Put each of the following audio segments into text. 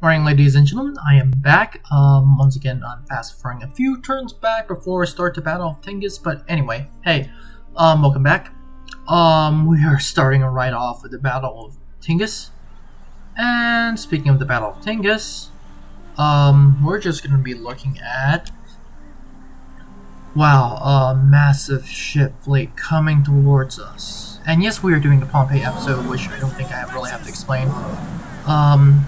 Morning, ladies and gentlemen, I am back. Once again, I'm fast forwarding a few turns back before I start the Battle of Tingis, but anyway, hey, welcome back. We are starting right off with the Battle of Tingis. And speaking of the Battle of Tingis, we're just gonna be looking at, wow, a massive ship fleet coming towards us. And yes, we are doing the Pompey episode, which I don't think I really have to explain.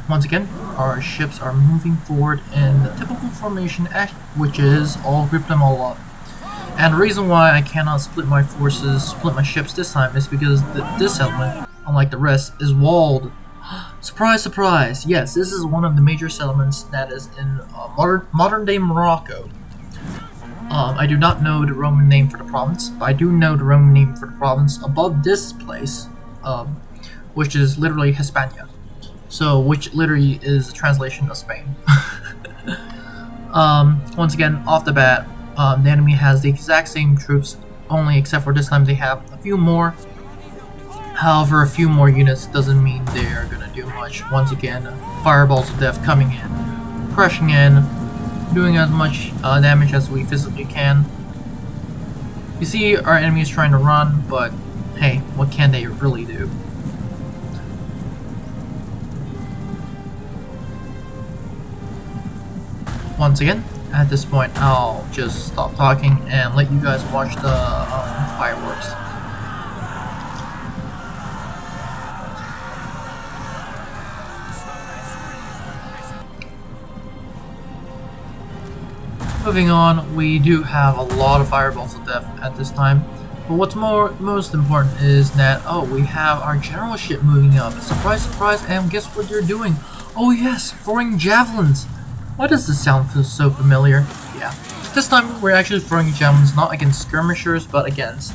Once again, our ships are moving forward in the typical formation, which is all group them all up. And the reason why I cannot split my forces, split my ships this time is because this settlement, unlike the rest, is walled. Surprise, surprise! Yes, this is one of the major settlements that is in modern-day Morocco. I do not know the Roman name for the province, but I do know the Roman name for the province above this place, which is literally Hispania. So, which literally is a translation of Spain. Once again, off the bat, the enemy has the exact same troops, only except for this time they have a few more. However, a few more units doesn't mean they're gonna do much. Once again, fireballs of death coming in, crushing in, doing as much damage as we physically can. You see, our enemy is trying to run, but hey, what can they really do? Once again, at this point, I'll just stop talking and let you guys watch the fireworks. Moving on, we do have a lot of fireballs of death at this time. But what's most important is that, we have our general ship moving up. Surprise, surprise, and guess what you're doing? Oh yes, throwing javelins! Why does this sound feel so familiar? Yeah. This time we're actually throwing javelins not against skirmishers, but against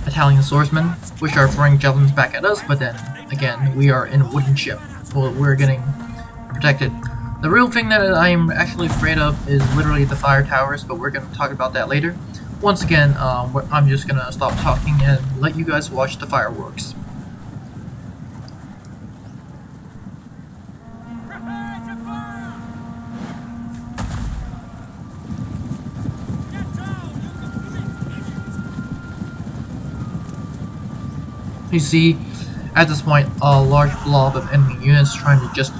Italian swordsmen, which are throwing javelins back at us, but then, again, we are in a wooden ship, so we're getting protected. The real thing that I'm actually afraid of is literally the fire towers, but we're going to talk about that later. Once again, I'm just going to stop talking and let you guys watch the fireworks. You see, at this point, a large blob of enemy units trying to just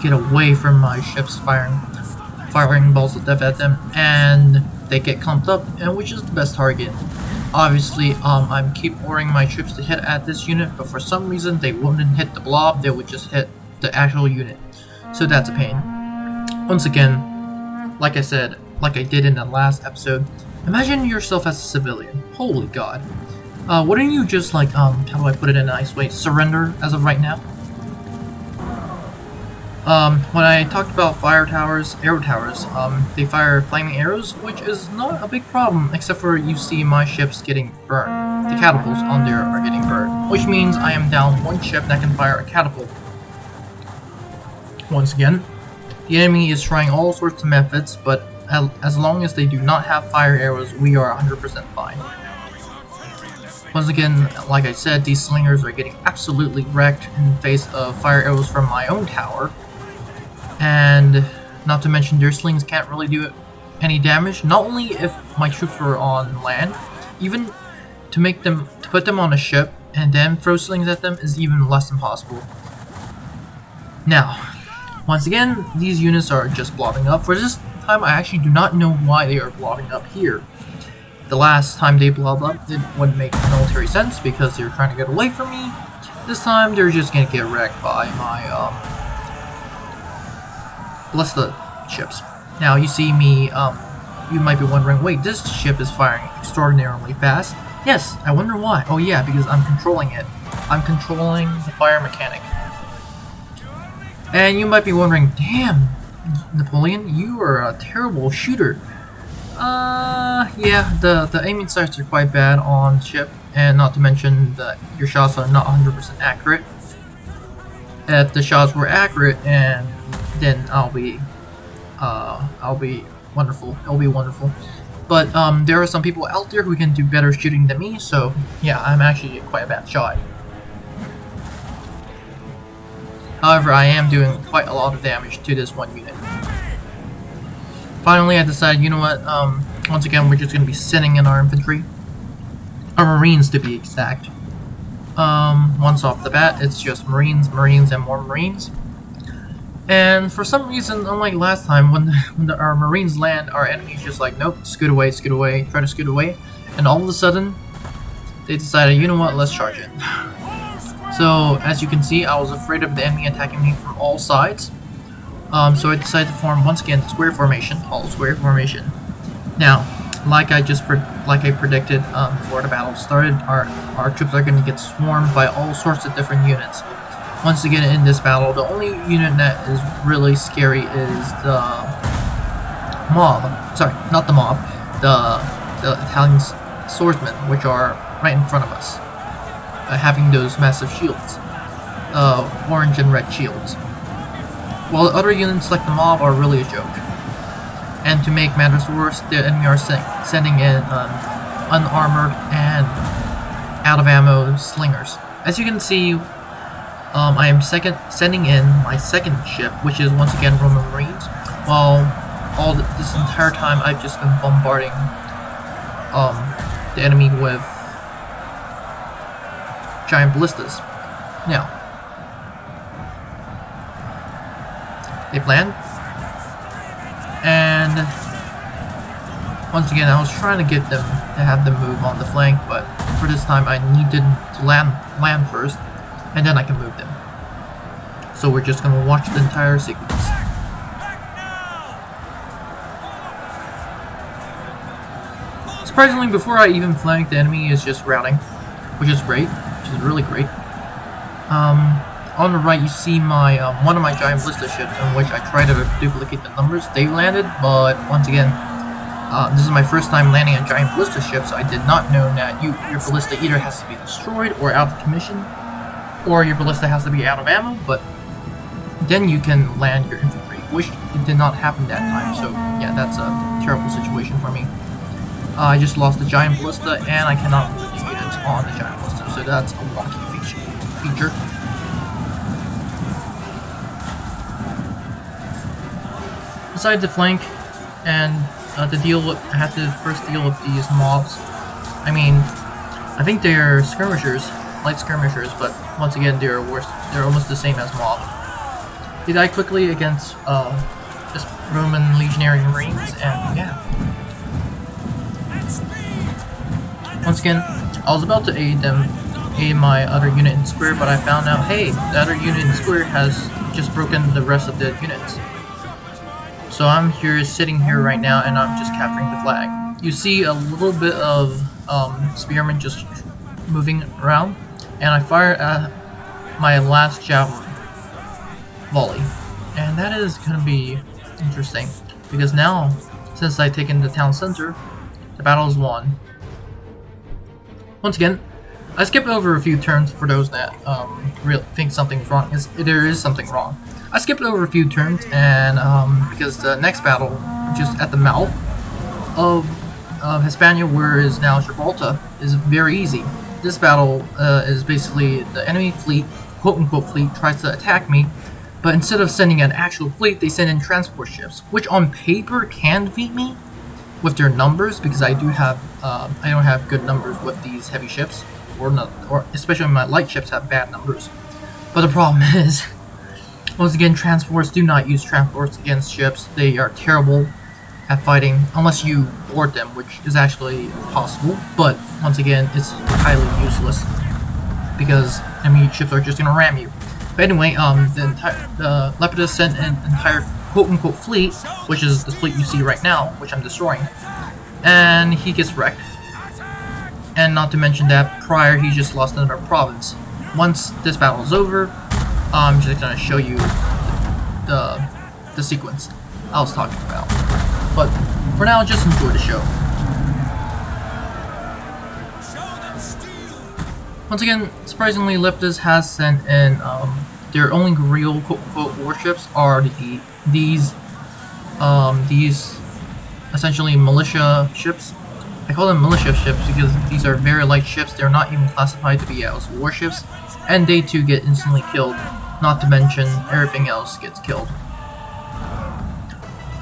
get away from my ships, firing balls of death at them, and they get clumped up, and which is the best target. Obviously, I'm keep ordering my troops to hit at this unit, but for some reason they wouldn't hit the blob; they would just hit the actual unit. So that's a pain. Once again, like I said, like I did in the last episode, imagine yourself as a civilian. Holy God. Wouldn't you just like, how do I put it in a nice way, surrender as of right now? When I talked about fire towers, arrow towers, they fire flaming arrows, which is not a big problem, except for you see my ships getting burned. The catapults on there are getting burned, which means I am down one ship that can fire a catapult. Once again, the enemy is trying all sorts of methods, but as long as they do not have fire arrows, we are 100% fine. Once again, like I said, these slingers are getting absolutely wrecked in the face of fire arrows from my own tower. And not to mention their slings can't really do any damage, not only if my troops were on land, even to put them on a ship and then throw slings at them is even less than possible. Now, once again, these units are just blobbing up. For this time, I actually do not know why they are blobbing up here. The last time they blobbed up, it wouldn't make military sense because they were trying to get away from me. This time, they're just gonna get wrecked by my, ballista ships. Now, you see me, you might be wondering, wait, this ship is firing extraordinarily fast. Yes, I wonder why. Oh yeah, because I'm controlling it. I'm controlling the fire mechanic. And you might be wondering, damn, Napoleon, you are a terrible shooter. Yeah, the aiming sights are quite bad on ship, and not to mention that your shots are not 100% accurate. If the shots were accurate, and then I'll be wonderful. It'll be wonderful. But there are some people out there who can do better shooting than me, so yeah, I'm actually quite a bad shot. However, I am doing quite a lot of damage to this one unit. Finally, I decided, you know what, once again, we're just going to be sending in our infantry. Our Marines, to be exact. Once off the bat, it's just Marines, and more Marines. And for some reason, unlike last time, when our Marines land, our enemy's just like, nope, scoot away, try to scoot away. And all of a sudden, they decided, you know what, let's charge it. So, as you can see, I was afraid of the enemy attacking me from all sides. So I decided to form, once again, square formation, all square formation. Now, like I predicted before the battle started, our troops are going to get swarmed by all sorts of different units. Once again, in this battle, the only unit that is really scary is the mob. Sorry, not the mob. The Italian swordsmen, which are right in front of us, having those massive shields, orange and red shields. While the other units like the mob are really a joke. And to make matters worse, the enemy are sending in unarmored and out of ammo slingers. As you can see, I am sending in my second ship, which is once again Roman Marines, while this entire time I've just been bombarding the enemy with giant ballistas. Now, they've landed, and once again I was trying to get them to have them move on the flank, but for this time I needed to land first, and then I can move them. So we're just going to watch the entire sequence. Surprisingly, before I even flank, the enemy is just routing, which is great, which is really great. On the right you see my one of my giant ballista ships, in which I try to duplicate the numbers. They landed, but once again, this is my first time landing a giant ballista ship, so I did not know that your ballista either has to be destroyed or out of commission, or your ballista has to be out of ammo, but then you can land your infantry, which did not happen that time, so yeah, that's a terrible situation for me. I just lost the giant ballista, and I cannot move the units on the giant ballista, so that's a wonky feature. Decided to flank, and I had to first deal with these mobs. I mean, I think they're skirmishers, light skirmishers, but once again, they're worse. They're almost the same as mob. They die quickly against just Roman legionary marines, and yeah. Once again, I was about to aid my other unit in square, but I found out, hey, the other unit in square has just broken the rest of the units. So I'm sitting here right now, and I'm just capturing the flag. You see a little bit of spearmen just moving around, and I fire at my last javelin volley, and that is going to be interesting, because now, since I've taken the town center, the battle is won. Once again, I skipped over a few turns for those that think something's wrong. There is something wrong. I skipped over a few turns, and because the next battle, just at the mouth of Hispania, where is now Gibraltar, is very easy. This battle is basically the enemy fleet, quote-unquote fleet, tries to attack me, but instead of sending an actual fleet, they send in transport ships, which on paper can defeat me with their numbers, because I don't have good numbers with these heavy ships, or especially my light ships have bad numbers. But the problem is, once again, transports do not use transports against ships. They are terrible at fighting, unless you board them, which is actually possible, but once again, it's highly useless, because enemy ships are just gonna ram you. But anyway, the Lepidus sent an entire quote-unquote fleet, which is the fleet you see right now, which I'm destroying, and he gets wrecked. And not to mention that prior, he just lost another province. Once this battle is over, I'm just gonna show you the sequence I was talking about. But for now, just enjoy the show. Once again, surprisingly, Lepidus has sent in their only real quote-unquote warships are these essentially militia ships. I call them militia ships because these are very light ships. They're not even classified to be as warships, and they too get instantly killed not to mention everything else gets killed.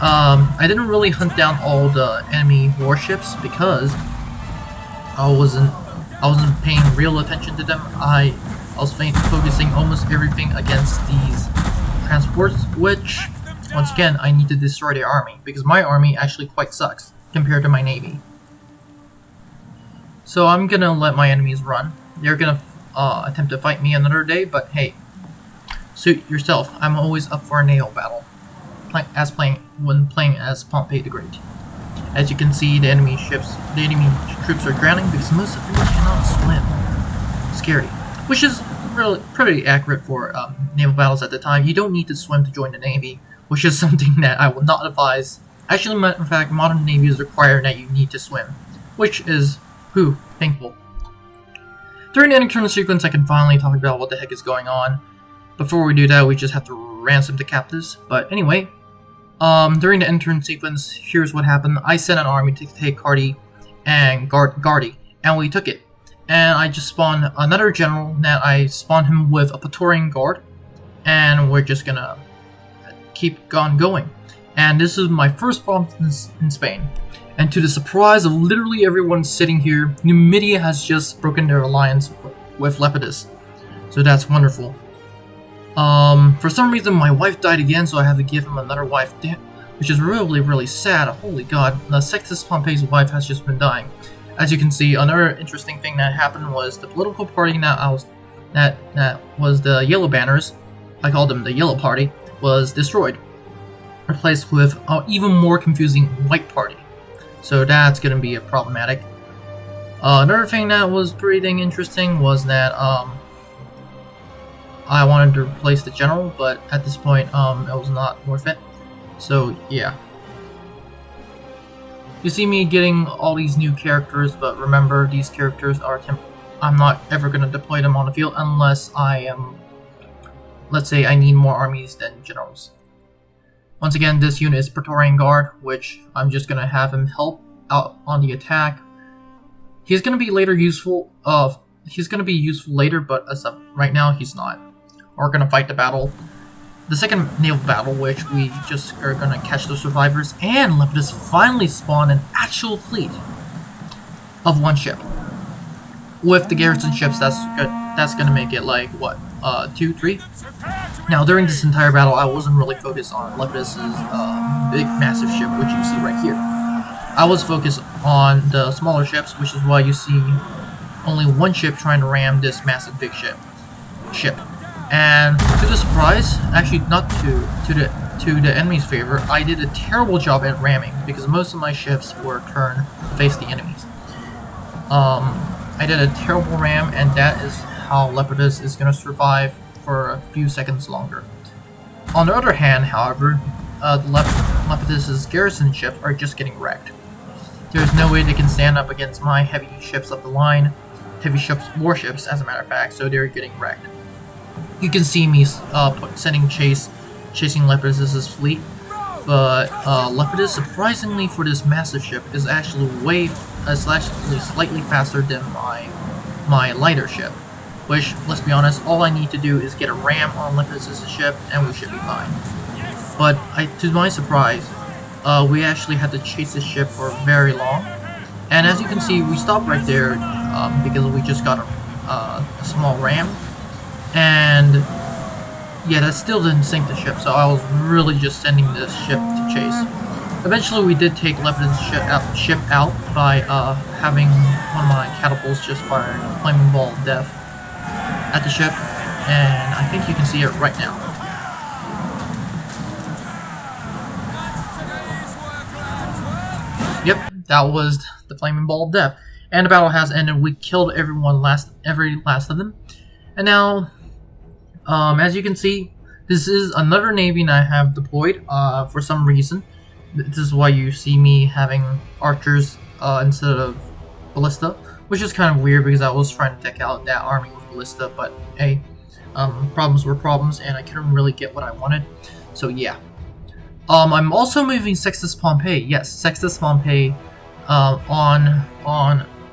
I didn't really hunt down all the enemy warships because I wasn't paying real attention to them. I was focusing almost everything against these transports, which, once again, I need to destroy their army, because my army actually quite sucks compared to my navy. So I'm gonna let my enemies run. They're gonna attempt to fight me another day, but hey, suit yourself. I'm always up for a naval battle, when playing as Pompey the Great. As you can see, the enemy troops are drowning because most of them cannot swim. Scary. Which is really pretty accurate for naval battles at the time. You don't need to swim to join the navy, which is something that I will not advise. Actually, in fact, modern navies require that you need to swim, which is, thankful. During the end turn sequence, I can finally talk about what the heck is going on. Before we do that, we just have to ransom the captives. But anyway, during the end turn sequence, here's what happened. I sent an army to take Cardi and Gardi, and we took it. And I just spawned another general that I spawned him with a Praetorian Guard, and we're just gonna keep on going. And this is my first province in Spain. And to the surprise of literally everyone sitting here, Numidia has just broken their alliance with Lepidus. So that's wonderful. For some reason my wife died again, so I have to give him another wife, which is really, really sad. Holy god, the Sextus Pompey's wife has just been dying. As you can see, another interesting thing that happened was the political party that was the Yellow Banners, I called them the Yellow Party, was destroyed, replaced with an even more confusing White Party. So that's gonna be problematic. Another thing that was pretty dang interesting was that I wanted to replace the general, but at this point it was not worth it. So yeah. You see me getting all these new characters, but remember, these characters are I'm not ever going to deploy them on the field unless I am, let's say I need more armies than generals. Once again, this unit is Praetorian Guard, which I'm just going to have him help out on the attack. He's going to be later useful. He's going to be useful later, but as of right now, he's not. We're going to fight the battle. The second naval battle, which we just are going to catch the survivors, and Lepidus finally spawned an actual fleet of one ship. With the garrison ships, that's going to make it like, what, 2, 3? Now, during this entire battle, I wasn't really focused on Lepidus' big, massive ship, which you see right here. I was focused on the smaller ships, which is why you see only one ship trying to ram this massive big ship. And to the surprise, actually not to the enemy's favor, I did a terrible job at ramming because most of my ships were turned to face the enemies. I did a terrible ram, and that is how Lepidus is going to survive for a few seconds longer. On the other hand, however, Lepidus' garrison ships are just getting wrecked. There's no way they can stand up against my heavy ships up the line, warships as a matter of fact, so they're getting wrecked. You can see me chasing Lepidus' fleet, but Lepidus, surprisingly for this massive ship, is actually slightly faster than my lighter ship. Which, let's be honest, all I need to do is get a ram on Lepidus' ship, and we should be fine. But to my surprise, we actually had to chase this ship for very long, and as you can see, we stopped right there because we just got a small ram. And yeah, that still didn't sink the ship, so I was really just sending this ship to chase. Eventually we did take Lepidus' ship out by having one of my catapults just fire a flaming ball of death at the ship, and I think you can see it right now. Yep, that was the flaming ball of death. And the battle has ended. We killed every last of them. And now, as you can see, this is another navy that I have deployed for some reason. This is why you see me having archers instead of ballista, which is kind of weird because I was trying to take out that army with ballista, but hey, problems were problems and I couldn't really get what I wanted, so yeah. I'm also moving Sextus Pompey, yes, Sextus Pompey on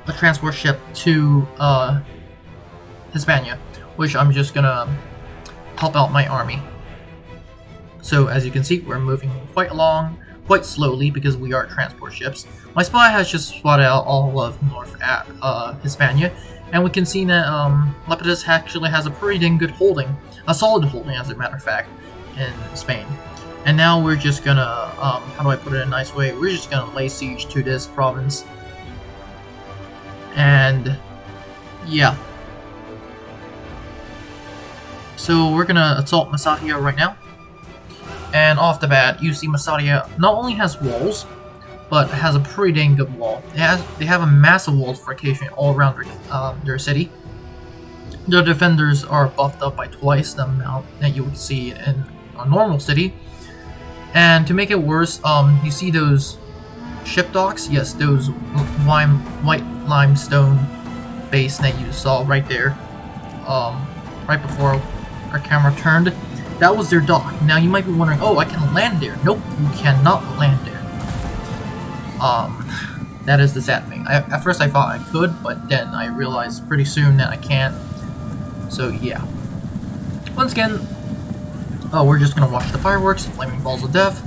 a transport ship to Hispania, which I'm just gonna help out my army. So as you can see, we're moving quite slowly because we are transport ships. My spy has just spotted out all of North Hispania, and we can see that Lepidus actually has a pretty dang good holding, a solid holding as a matter of fact, in Spain. And now we're just gonna, how do I put it in a nice way, we're just gonna lay siege to this province. And yeah. So we're gonna assault Massalia right now. And off the bat, you see Massalia not only has walls, but has a pretty dang good wall. They have a massive wall fortification all around their city. Their defenders are buffed up by twice the amount that you would see in a normal city. And to make it worse, you see those ship docks? Yes, those white limestone base that you saw right there, right before our camera turned. That was their dock. Now you might be wondering, oh, I can land there. Nope, you cannot land there. That is the sad thing. At first I thought I could, but then I realized pretty soon that I can't. So yeah. Once again, we're just gonna watch the fireworks, flaming balls of death.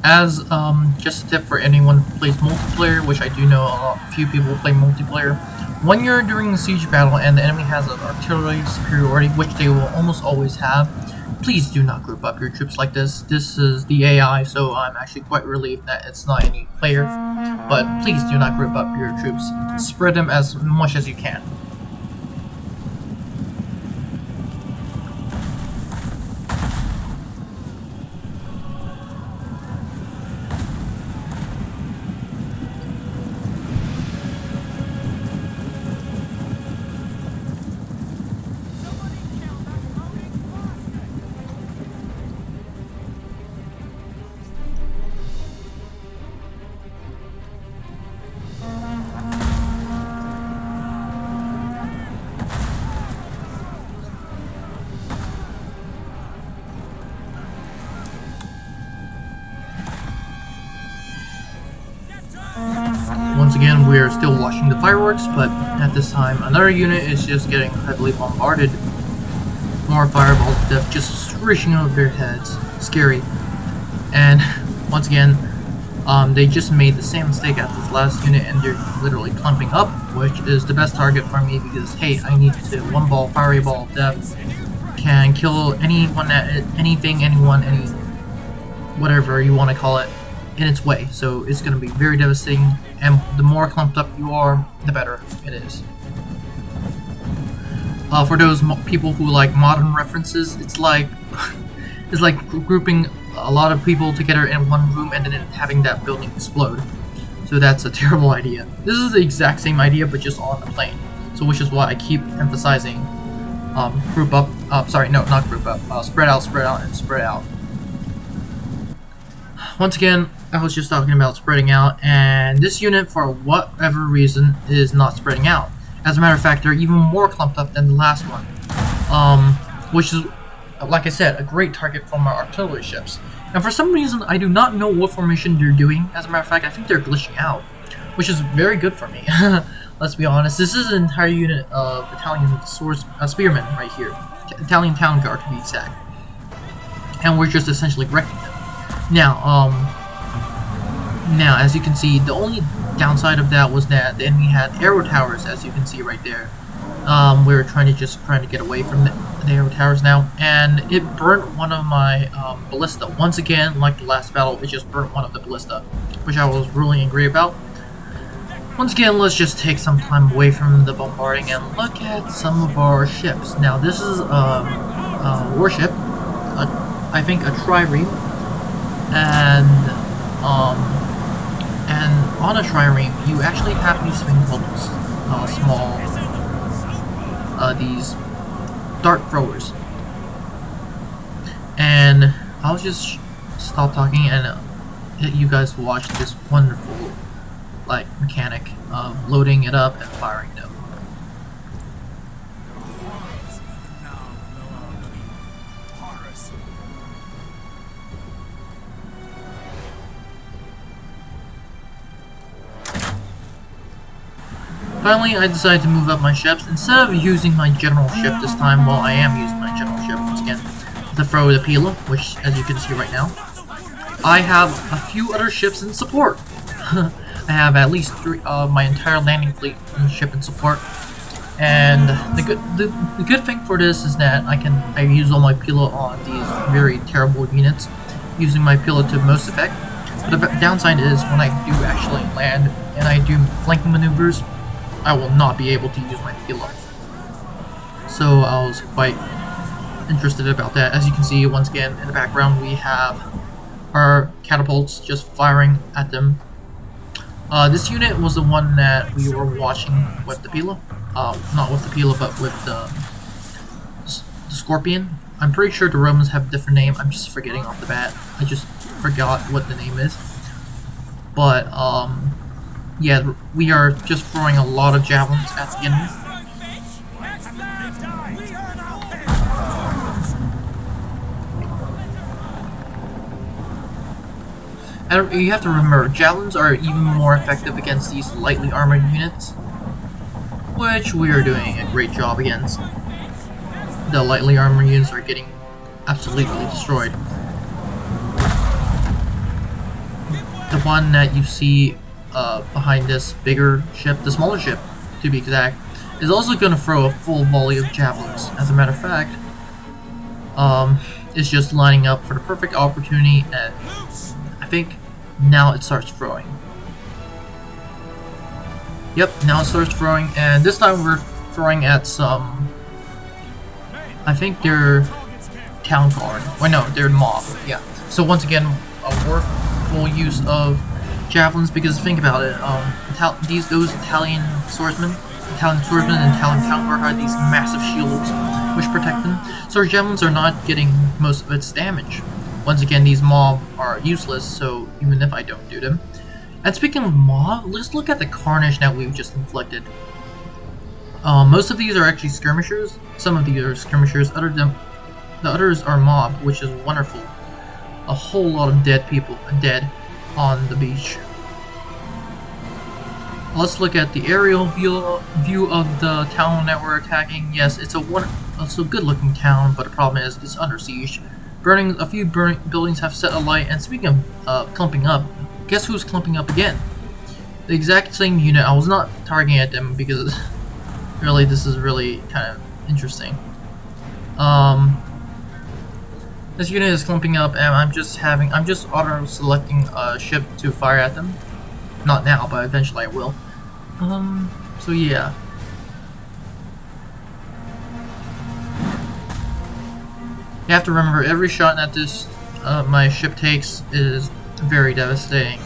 As just a tip for anyone who plays multiplayer, which I do know a few people play multiplayer, when you're during a siege battle and the enemy has an artillery superiority, which they will almost always have, please do not group up your troops like this. This is the AI, so I'm actually quite relieved that it's not any player. But please do not group up your troops. Spread them as much as you can. Once again, we're still watching the fireworks, but at this time, another unit is just getting heavily bombarded. More fireballs of death just swishing over their heads. Scary. And once again, they just made the same mistake as this last unit, and they're literally clumping up, which is the best target for me because, hey, I need to one ball, fiery ball of death can kill anyone, any whatever you want to call it, in its way. So it's going to be very devastating, and the more clumped up you are, the better it is. For those people who like modern references, it's like grouping a lot of people together in one room and then having that building explode. So that's a terrible idea. This is the exact same idea, but just on the plane. So which is why I keep emphasizing group up. Sorry, no, not group up. Spread out, and spread out. Once again, I was just talking about spreading out, and this unit, for whatever reason, is not spreading out. As a matter of fact, they're even more clumped up than the last one, which is, like I said, a great target for my artillery ships. And for some reason, I do not know what formation they're doing. As a matter of fact, I think they're glitching out, which is very good for me. Let's be honest, this is an entire unit of Italian spearmen right here. Italian town guard, to be exact. And we're just essentially wrecking them. Now, as you can see, the only downside of that was that the enemy had arrow towers, as you can see right there. We were trying to get away from the arrow towers now, and it burnt one of my ballista. Once again, like the last battle, it just burnt one of the ballista, which I was really angry about. Once again, let's just take some time away from the bombarding and look at some of our ships. Now, this is a warship, I think a trireme, and on a trireme, you actually have these things called these dart throwers. And I'll just stop talking and let you guys watch this wonderful like mechanic of loading it up and firing them. Finally, I decided to move up my ships instead of using my general ship this time. Well, I am using my general ship once again to throw the Pila, which, as you can see right now, I have a few other ships in support. I have at least 3 of my entire landing fleet in ship in support, and the good thing for this is that I use all my Pila on these very terrible units, using my Pila to most effect. But the downside is when I do actually land and I do flanking maneuvers, I will not be able to use my Pila. So I was quite interested about that. As you can see, once again in the background we have our catapults just firing at them. This unit was the one that we were watching with the Pila. Not with the Pila, but with the Scorpion. I'm pretty sure the Romans have a different name. I'm just forgetting off the bat. I just forgot what the name is. But, yeah, we are just throwing a lot of javelins at the enemy. And you have to remember, javelins are even more effective against these lightly armored units, which we are doing a great job against. The lightly armored units are getting absolutely destroyed. The one that you see behind this bigger ship, the smaller ship to be exact, is also going to throw a full volley of javelins. As a matter of fact, it's just lining up for the perfect opportunity, and I think now it starts throwing. Yep, now it starts throwing, and this time we're throwing at some, I think they're town guard. Wait, no, they're mob. Yeah. So once again, a worthful use of javelins, because think about it. Those Italian swordsmen and Italian town guard have these massive shields which protect them. So our javelins are not getting most of its damage. Once again, these mob are useless, so even if I don't do them. And speaking of mob, let's look at the carnage that we've just inflicted. Most of these are actually skirmishers. Some of these are skirmishers. The others are mob, which is wonderful. A whole lot of dead people, dead on the beach. Let's look at the aerial view of the town that we're attacking. Yes, it's a good-looking town, but the problem is it's under siege. A few buildings have set alight, and speaking of clumping up, guess who's clumping up again? The exact same unit. I was not targeting at them because really this is really kind of interesting. This unit is clumping up, and I'm just auto-selecting a ship to fire at them. Not now, but eventually I will. So yeah. You have to remember, every shot that this my ship takes is very devastating.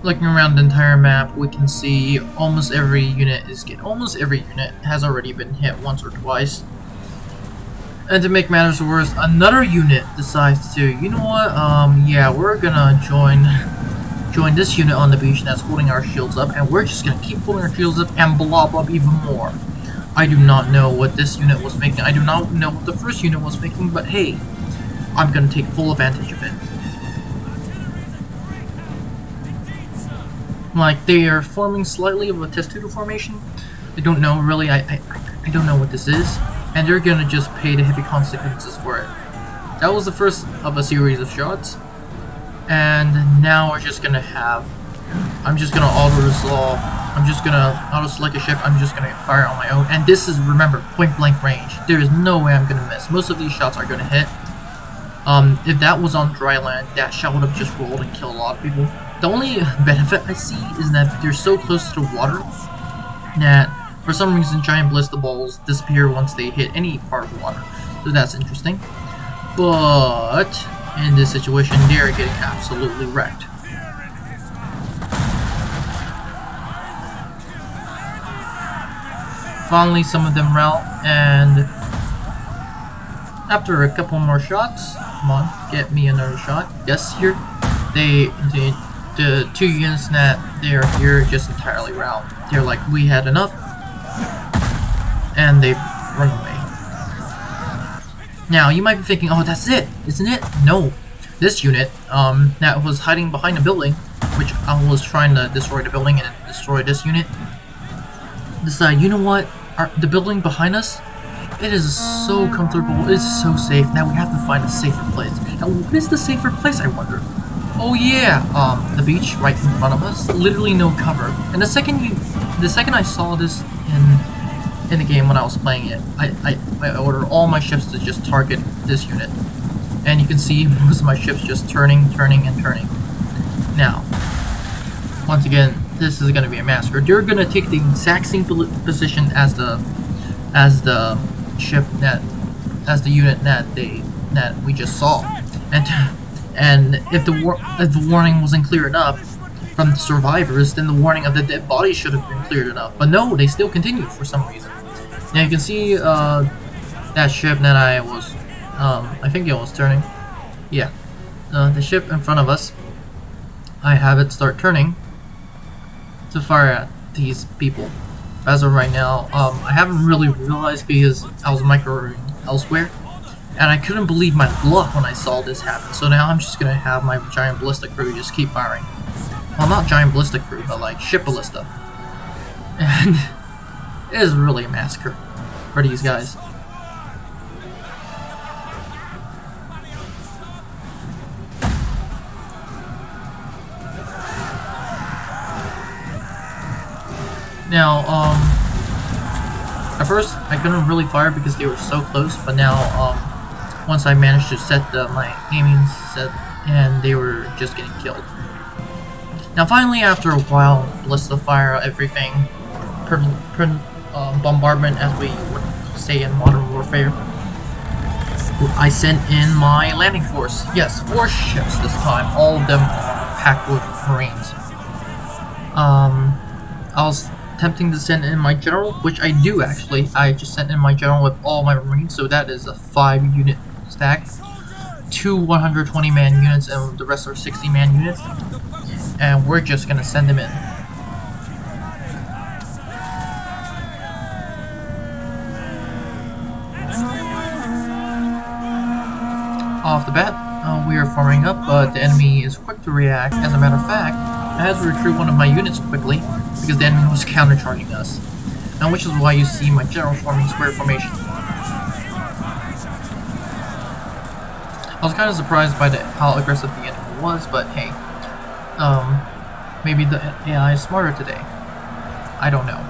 Looking around the entire map, we can see almost every unit has already been hit once or twice. And to make matters worse, another unit decides to, you know what, yeah, we're gonna join this unit on the beach that's holding our shields up, and we're just gonna keep holding our shields up and blob up even more. I do not know what this unit was making, I do not know what the first unit was making, but hey, I'm gonna take full advantage of it. Like, they are forming slightly of a testudo formation. I don't know, really, I don't know what this is. And they're gonna just pay the heavy consequences for it. That was the first of a series of shots. And now we're just gonna I'm just gonna auto-resolve. I'm just gonna auto-select a ship. I'm just gonna fire on my own. And this is, remember, point-blank range. There is no way I'm gonna miss. Most of these shots are gonna hit. If that was on dry land, that shot would have just rolled and killed a lot of people. The only benefit I see is that they're so close to the water that for some reason giant ballista balls disappear once they hit any part of the water. So that's interesting. But in this situation, they're getting absolutely wrecked. finally some of them rout, and after a couple more shots, come on, get me another shot. Yes, here, the 2 units that they're here just entirely rout. They're like, we had enough, and they've run away. Now, you might be thinking, oh, that's it, isn't it? No. This unit, that was hiding behind a building, which I was trying to destroy the building and destroy this unit, decided, you know what? The building behind us, it is so comfortable, it's so safe. Now we have to find a safer place. Now, what is the safer place, I wonder? Oh yeah, the beach right in front of us, literally no cover. And the second I saw this in the game when I was playing it, I ordered all my ships to just target this unit. And you can see most of my ships just turning. Now, once again, this is going to be a massacre. They're going to take the exact same position as the unit that we just saw. And if the warning wasn't clear enough from the survivors, then the warning of the dead bodies should have been cleared enough. But no, they still continue for some reason. Now you can see that ship that I was, I think it was turning. Yeah, the ship in front of us. I have it start turning to fire at these people. As of right now, I haven't really realized because I was microing elsewhere, and I couldn't believe my luck when I saw this happen. So now I'm just gonna have my giant ballista crew just keep firing. Well, not giant ballista crew, but like ship ballista. And it is really a massacre for these guys. Now, at first I couldn't really fire because they were so close, but now, once I managed to set my aiming set, and they were just getting killed. Now, finally, after a while, ballista fire, everything, bombardment, as we would say in modern warfare, I sent in my landing force. Yes, 4 ships this time, all of them packed with Marines. I was attempting to send in my general, which I do actually. I just sent in my general with all my Marines, so that is a 5-unit stack. 2 120-man units, and the rest are 60-man units. And we're just gonna send them in. Off the bat, we are forming up, but the enemy is quick to react. As a matter of fact, I had to recruit one of my units quickly because the enemy was countercharging us. Now, which is why you see my general forming square formation. I was kind of surprised by how aggressive the enemy was, but hey, maybe the AI is smarter today. I don't know.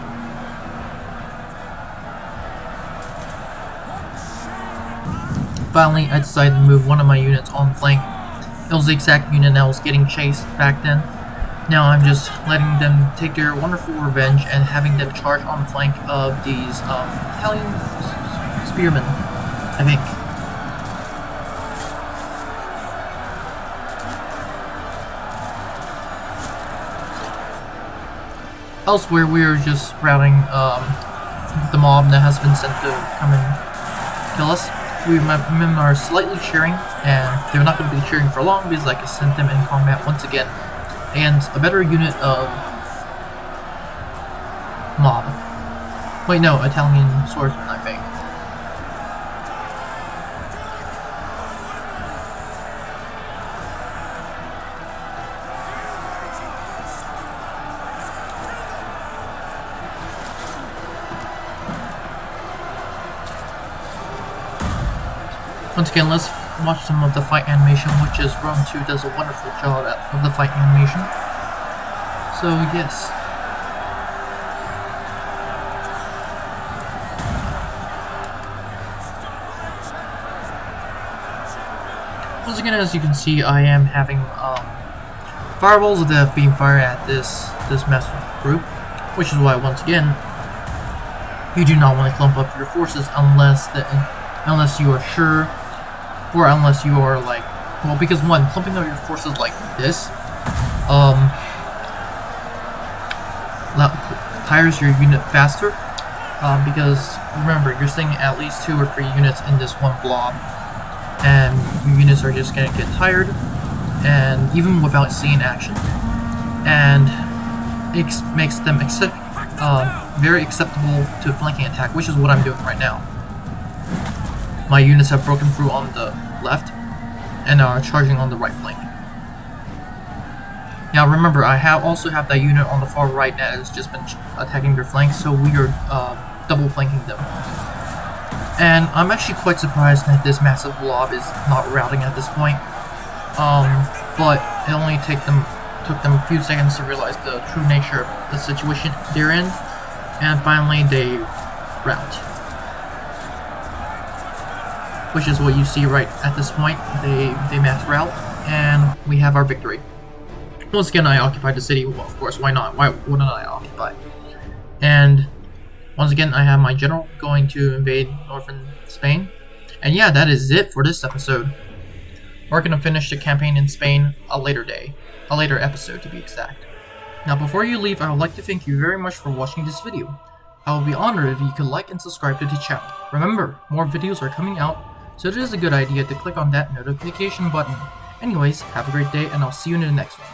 Finally, I decided to move one of my units on flank. It was the exact unit that was getting chased back then. Now I'm just letting them take their wonderful revenge and having them charge on the flank of these Italian spearmen, I think. Elsewhere, we are just routing the mob that has been sent to come and kill us. Men are slightly cheering, and they're not going to be cheering for long because I can send them in combat once again. And a better unit of mob. Wait, no, Italian swordsman, I think. Once again, let's watch some of the fight animation, which is Rome 2 does a wonderful job of the fight animation. So, yes. Once again, as you can see, I am having fireballs that have been fired at this master group, which is why, once again, you do not want to clump up your forces unless you are sure. Or unless you are like, well, because one, clumping up your forces like this, tires your unit faster, because remember, you're seeing at least 2 or 3 units in this one blob, and units are just gonna get tired, and even without seeing action, and it makes them very acceptable to flanking attack, which is what I'm doing right now. My units have broken through on the left and are charging on the right flank. Now remember, I also have that unit on the far right that has just been attacking their flank, so we are double flanking them. And I'm actually quite surprised that this massive blob is not routing at this point. But it only took them a few seconds to realize the true nature of the situation they're in, and finally they rout. Which is what you see right at this point. They mass rout, and we have our victory. Once again, I occupied the city. Well, of course, why not? Why wouldn't I occupy? And once again, I have my general going to invade northern Spain. And yeah, that is it for this episode. We're going to finish the campaign in Spain a later episode to be exact. Now, before you leave, I would like to thank you very much for watching this video. I will be honored if you could like and subscribe to the channel. Remember, more videos are coming out, so it is a good idea to click on that notification button. Anyways, have a great day, and I'll see you in the next one.